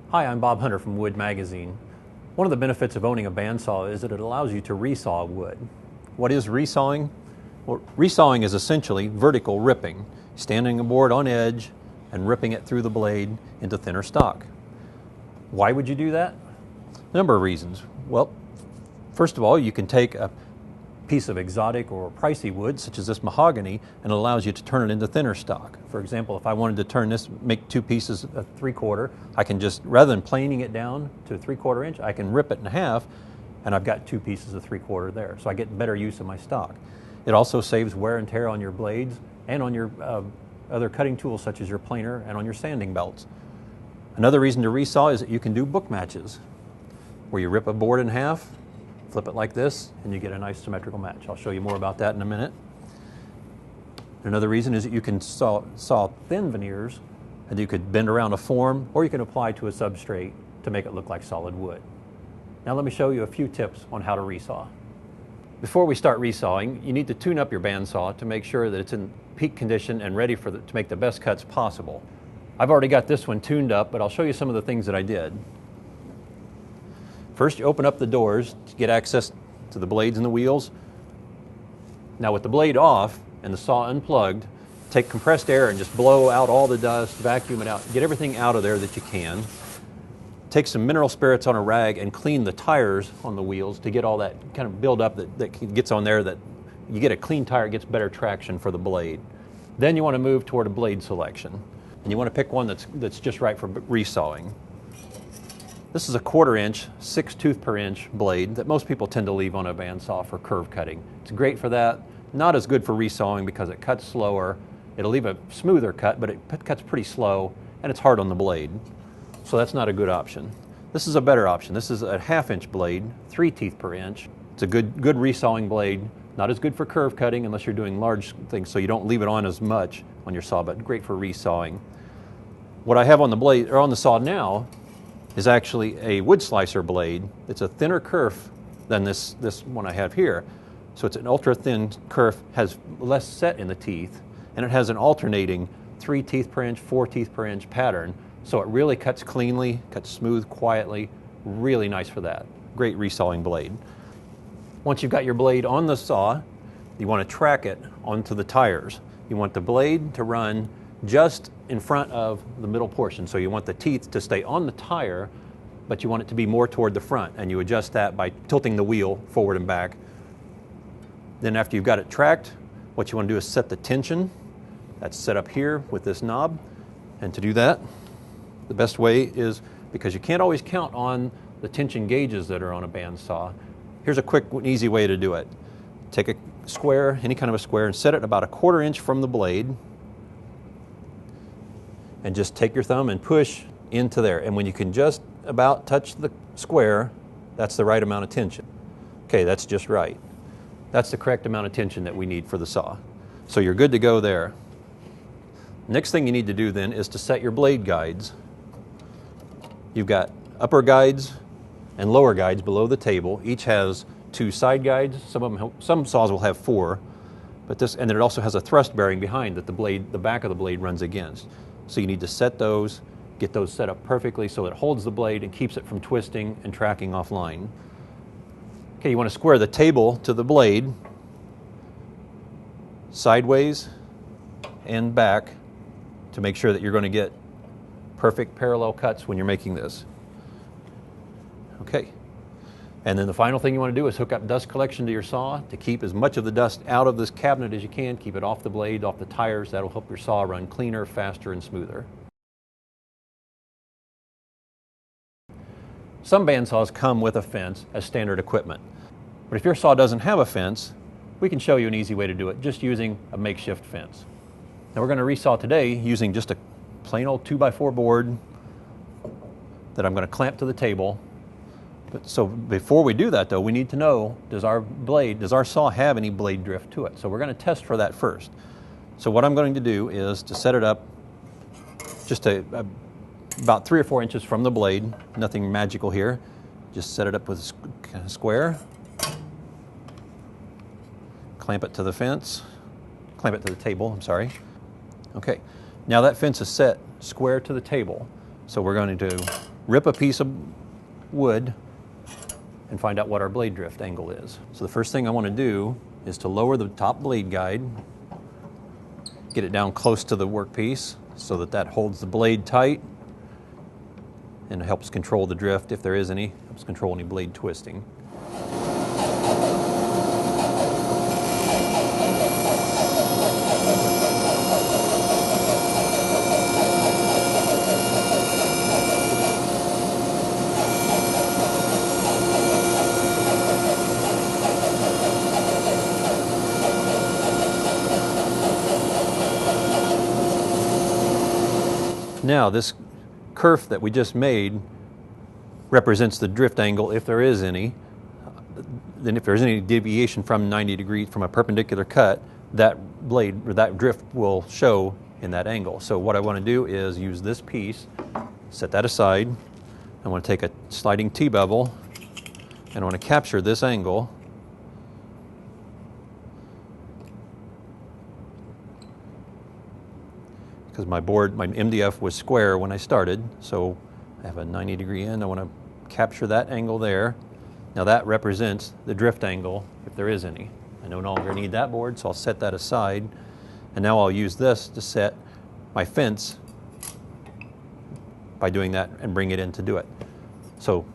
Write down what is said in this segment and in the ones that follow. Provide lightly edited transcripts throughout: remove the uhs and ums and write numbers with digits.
Hi, I'm Bob Hunter from Wood Magazine. One of the benefits of owning a bandsaw is that it allows you to resaw wood. What is resawing? Well, resawing is essentially vertical ripping, standing a board on edge and ripping it through the blade into thinner stock. Why would you do that? A number of reasons. Well, first of all, you can take a piece of exotic or pricey wood, such as this mahogany, and it allows you to turn it into thinner stock. For example, if I wanted to turn this, make two pieces a 3/4, I can just, rather than planing it down to a 3/4 inch, I can rip it in half, and I've got two pieces of 3/4 there. So I get better use of my stock. It also saves wear and tear on your blades and on your other cutting tools, such as your planer and on your sanding belts. Another reason to resaw is that you can do book matches, where you rip a board in half, flip it like this, and you get a nice symmetrical match. I'll show you more about that in a minute. Another reason is that you can saw thin veneers, and you could bend around a form, or you can apply to a substrate to make it look like solid wood. Now let me show you a few tips on how to resaw. Before we start resawing, you need to tune up your bandsaw to make sure that it's in peak condition and ready to make the best cuts possible. I've already got this one tuned up, but I'll show you some of the things that I did. First, you open up the doors to get access to the blades and the wheels. Now with the blade off and the saw unplugged, take compressed air and just blow out all the dust, vacuum it out, get everything out of there that you can. Take some mineral spirits on a rag and clean the tires on the wheels to get all that kind of build-up that gets on there, that you get a clean tire, it gets better traction for the blade. Then you want to move toward a blade selection. And you want to pick one that's just right for resawing. This is a 1/4 inch, 6 tooth per inch blade that most people tend to leave on a bandsaw for curve cutting. It's great for that. Not as good for resawing because it cuts slower. It'll leave a smoother cut, but it cuts pretty slow, and it's hard on the blade. So that's not a good option. This is a better option. This is a 1/2 inch blade, 3 teeth per inch. It's a good resawing blade. Not as good for curve cutting unless you're doing large things, so you don't leave it on as much on your saw, but great for resawing. What I have on the blade, or on the saw now, is actually a wood slicer blade. It's a thinner kerf than this one I have here. So it's an ultra thin kerf, has less set in the teeth, and it has an alternating 3 teeth per inch, 4 teeth per inch pattern. So it really cuts cleanly, cuts smooth, quietly, really nice for that. Great resawing blade. Once you've got your blade on the saw, you want to track it onto the tires. You want the blade to run just in front of the middle portion. So you want the teeth to stay on the tire, but you want it to be more toward the front, and you adjust that by tilting the wheel forward and back. Then after you've got it tracked, what you want to do is set the tension. That's set up here with this knob. And to do that, the best way is, because you can't always count on the tension gauges that are on a bandsaw, here's a quick and easy way to do it. Take a square, any kind of a square, and set it about a 1/4 inch from the blade, and just take your thumb and push into there. And when you can just about touch the square, that's the right amount of tension. Okay, that's just right. That's the correct amount of tension that we need for the saw. So you're good to go there. Next thing you need to do then is to set your blade guides. You've got upper guides and lower guides below the table. Each has 2 side guides. Some saws will have 4, but and then it also has a thrust bearing behind that the back of the blade runs against. So you need to set those, get those set up perfectly so it holds the blade and keeps it from twisting and tracking offline. Okay, you want to square the table to the blade sideways and back to make sure that you're going to get perfect parallel cuts when you're making this. Okay. And then the final thing you want to do is hook up dust collection to your saw to keep as much of the dust out of this cabinet as you can. Keep it off the blade, off the tires. That'll help your saw run cleaner, faster, and smoother. Some bandsaws come with a fence as standard equipment. But if your saw doesn't have a fence, we can show you an easy way to do it just using a makeshift fence. Now we're going to resaw today using just a plain old 2x4 board that I'm going to clamp to the table. So before we do that though, we need to know, does our saw have any blade drift to it? So we're going to test for that first. So what I'm going to do is to set it up just about 3 or 4 inches from the blade, nothing magical here. Just set it up with a square, clamp it to the fence, clamp it to the table, I'm sorry. Okay, now that fence is set square to the table. So we're going to rip a piece of wood and find out what our blade drift angle is. So the first thing I want to do is to lower the top blade guide, get it down close to the workpiece so that that holds the blade tight and helps control the drift if there is any, helps control any blade twisting. Now this kerf that we just made represents the drift angle if there is any. Then if there's any deviation from 90 degrees from a perpendicular cut, that blade or that drift will show in that angle. So what I want to do is use this piece, set that aside. I want to take a sliding T-bevel and I want to capture this angle. Because my board, my MDF was square when I started, so I have a 90-degree end. I want to capture that angle there. Now that represents the drift angle, if there is any. I no longer need that board, so I'll set that aside. And now I'll use this to set my fence by doing that and bring it in to do it. So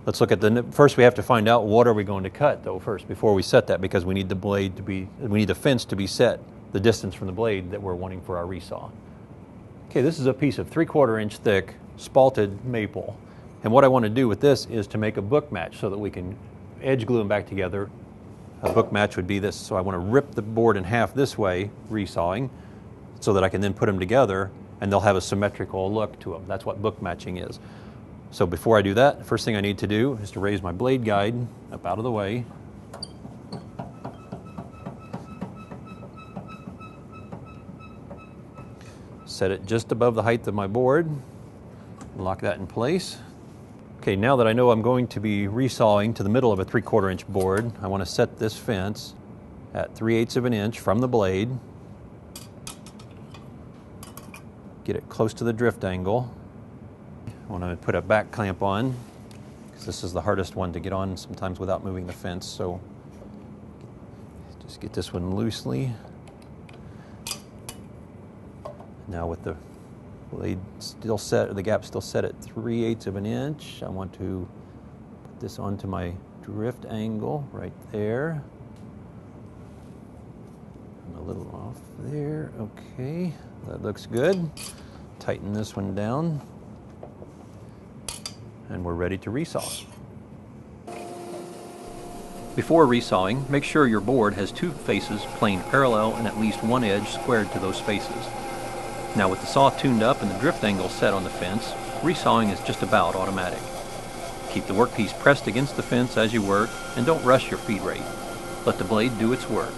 let's look at first we have to find out what are we going to cut though first before we set that, because we need the blade to be, we need the fence to be set the distance from the blade that we're wanting for our resaw. Okay, this is a piece of 3/4 inch thick spalted maple. And what I want to do with this is to make a book match so that we can edge glue them back together. A book match would be this. So I want to rip the board in half this way, resawing, so that I can then put them together and they'll have a symmetrical look to them. That's what book matching is. So before I do that, the first thing I need to do is to raise my blade guide up out of the way. Set it just above the height of my board, lock that in place. Okay, now that I know I'm going to be resawing to the middle of a 3/4 inch board, I want to set this fence at 3/8 of an inch from the blade. Get it close to the drift angle. I want to put a back clamp on, because this is the hardest one to get on sometimes without moving the fence, so just get this one loosely. Now with the blade still set, the gap still set at 3/8 of an inch, I want to put this onto my drift angle right there. And a little off there, okay, that looks good. Tighten this one down, and we're ready to resaw. Before resawing, make sure your board has 2 faces planed parallel and at least 1 edge squared to those faces. Now with the saw tuned up and the drift angle set on the fence, resawing is just about automatic. Keep the workpiece pressed against the fence as you work, and don't rush your feed rate. Let the blade do its work.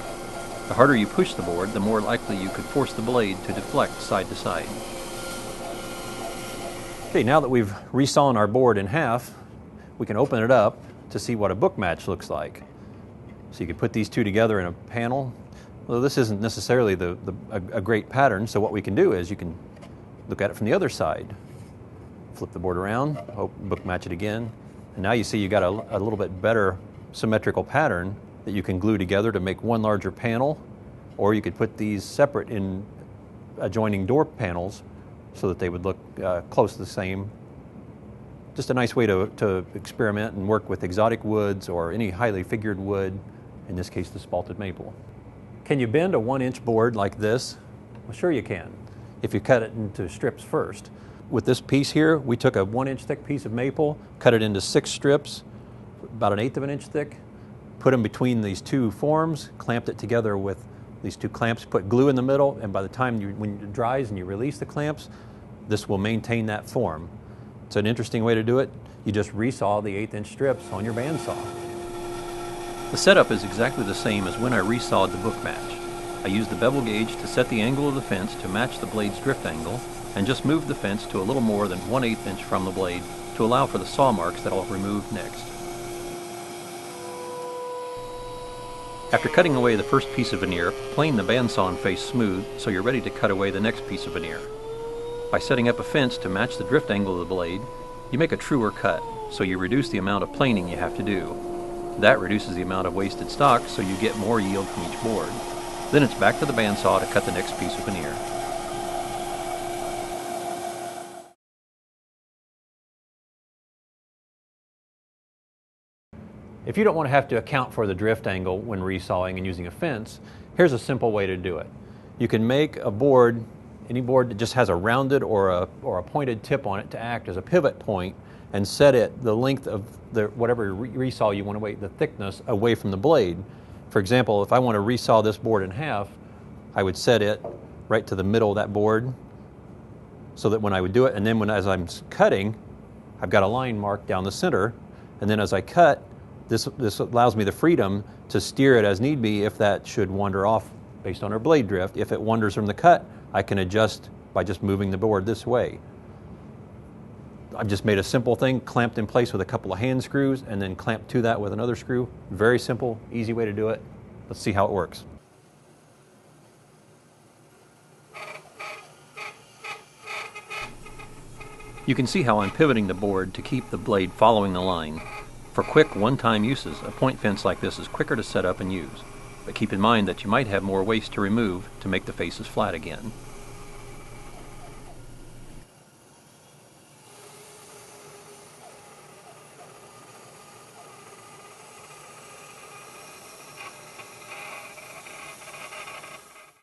The harder you push the board, the more likely you could force the blade to deflect side to side. Okay, now that we've resawn our board in half, we can open it up to see what a book match looks like. So you can put these two together in a panel. Well, this isn't necessarily a great pattern, so what we can do is you can look at it from the other side. Flip the board around, book match it again, and now you see you got a little bit better symmetrical pattern that you can glue together to make one larger panel, or you could put these separate in adjoining door panels so that they would look close to the same. Just a nice way to experiment and work with exotic woods or any highly figured wood, in this case the spalted maple. Can you bend a 1-inch board like this? Well, sure you can, if you cut it into strips first. With this piece here, we took a 1-inch thick piece of maple, cut it into 6 strips, about 1/8 of an inch thick, put them between these 2 forms, clamped it together with these 2 clamps, put glue in the middle, and by the time when it dries and you release the clamps, this will maintain that form. It's an interesting way to do it. You just resaw the 1/8 inch strips on your bandsaw. The setup is exactly the same as when I resawed the book match. I used the bevel gauge to set the angle of the fence to match the blade's drift angle, and just moved the fence to a little more than 1/8 inch from the blade to allow for the saw marks that I'll remove next. After cutting away the first piece of veneer, plane the bandsaw and face smooth so you're ready to cut away the next piece of veneer. By setting up a fence to match the drift angle of the blade, You make a truer cut, so you reduce the amount of planing you have to do. That reduces the amount of wasted stock, so you get more yield from each board. Then it's back to the bandsaw to cut the next piece of veneer. If you don't want to have to account for the drift angle when resawing and using a fence, here's a simple way to do it. You can make a board, any board that just has a rounded or a pointed tip on it to act as a pivot point, and set it the length of whatever resaw you want to the thickness away from the blade. For example, if I want to resaw this board in half, I would set it right to the middle of that board so that when I would do it, and then as I'm cutting, I've got a line marked down the center, and then as I cut, this allows me the freedom to steer it as need be if that should wander off based on our blade drift. If it wanders from the cut, I can adjust by just moving the board this way. I've just made a simple thing, clamped in place with a couple of hand screws, and then clamped to that with another screw. Very simple, easy way to do it. Let's see how it works. You can see how I'm pivoting the board to keep the blade following the line. For quick, one-time uses, a point fence like this is quicker to set up and use. But keep in mind that you might have more waste to remove to make the faces flat again.